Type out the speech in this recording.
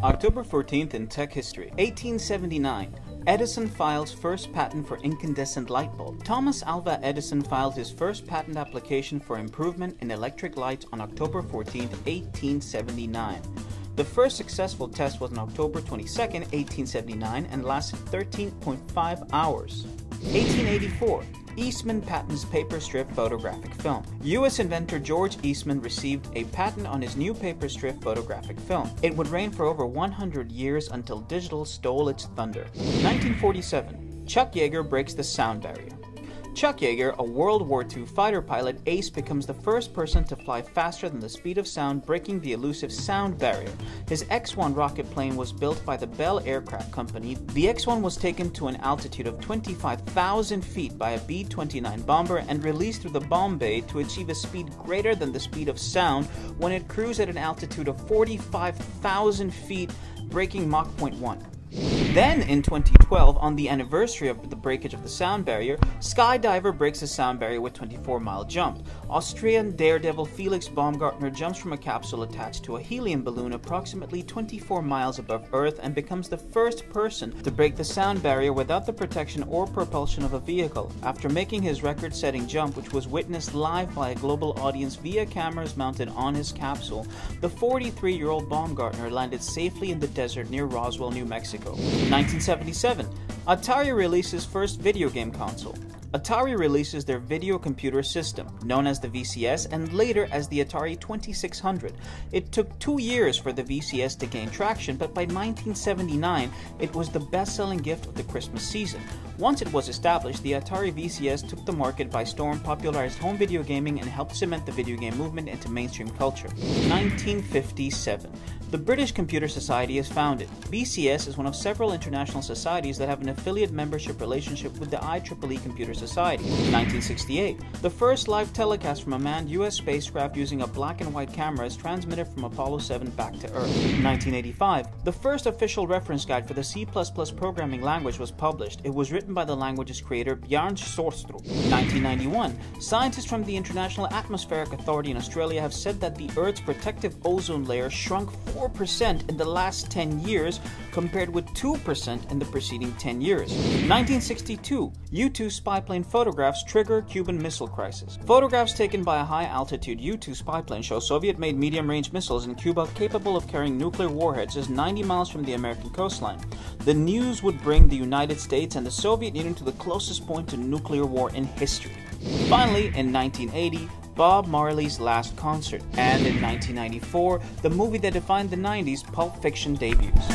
October 14th in tech history. 1879. Edison files first patent for incandescent light bulb. Thomas Alva Edison filed his first patent application for improvement in electric lights on October 14, 1879. The first successful test was on October 22, 1879 and lasted 13.5 hours. 1884. Eastman patents paper strip photographic film. U.S. inventor George Eastman received a patent on his new paper strip photographic film. It would reign for over 100 years until digital stole its thunder. 1947. Chuck Yeager breaks the sound barrier. Chuck Yeager, a World War II fighter pilot ace, becomes the first person to fly faster than the speed of sound, breaking the elusive sound barrier. His X-1 rocket plane was built by the Bell Aircraft Company. The X-1 was taken to an altitude of 25,000 feet by a B-29 bomber and released through the bomb bay to achieve a speed greater than the speed of sound when it cruised at an altitude of 45,000 feet, breaking Mach 0.1. Then, in 2012, on the anniversary of the breakage of the sound barrier, Skydiver breaks the sound barrier with 24-mile jump. Austrian daredevil Felix Baumgartner jumps from a capsule attached to a helium balloon approximately 24 miles above Earth and becomes the first person to break the sound barrier without the protection or propulsion of a vehicle. After making his record-setting jump, which was witnessed live by a global audience via cameras mounted on his capsule, the 43-year-old Baumgartner landed safely in the desert near Roswell, New Mexico. 1977. Atari releases first video game console. Atari releases their video computer system, known as the VCS and later as the Atari 2600. It took 2 years for the VCS to gain traction, but by 1979, it was the best-selling gift of the Christmas season. Once it was established, the Atari VCS took the market by storm, popularized home video gaming, and helped cement the video game movement into mainstream culture. 1957. The British Computer Society is founded. BCS is one of several international societies that have an affiliate membership relationship with the IEEE Computer Society. 1968. The first live telecast from a manned U.S. spacecraft using a black and white camera is transmitted from Apollo 7 back to Earth. 1985. The first official reference guide for the C++ programming language was published. It was written by the language's creator, Bjarne Stroustrup. 1991. Scientists from the International Atmospheric Authority in Australia have said that the Earth's protective ozone layer shrunk 4% in the last 10 years, compared with 2% in the preceding 10 years. 1962. U-2 spy plane photographs trigger Cuban missile crisis. Photographs taken by a high-altitude U-2 spy plane show Soviet-made medium-range missiles in Cuba capable of carrying nuclear warheads just 90 miles from the American coastline. The news would bring the United States and the Soviet Union to the closest point to nuclear war in history. Finally, in 1980, Bob Marley's last concert, and in 1994, the movie that defined the 90s, Pulp Fiction, debuts.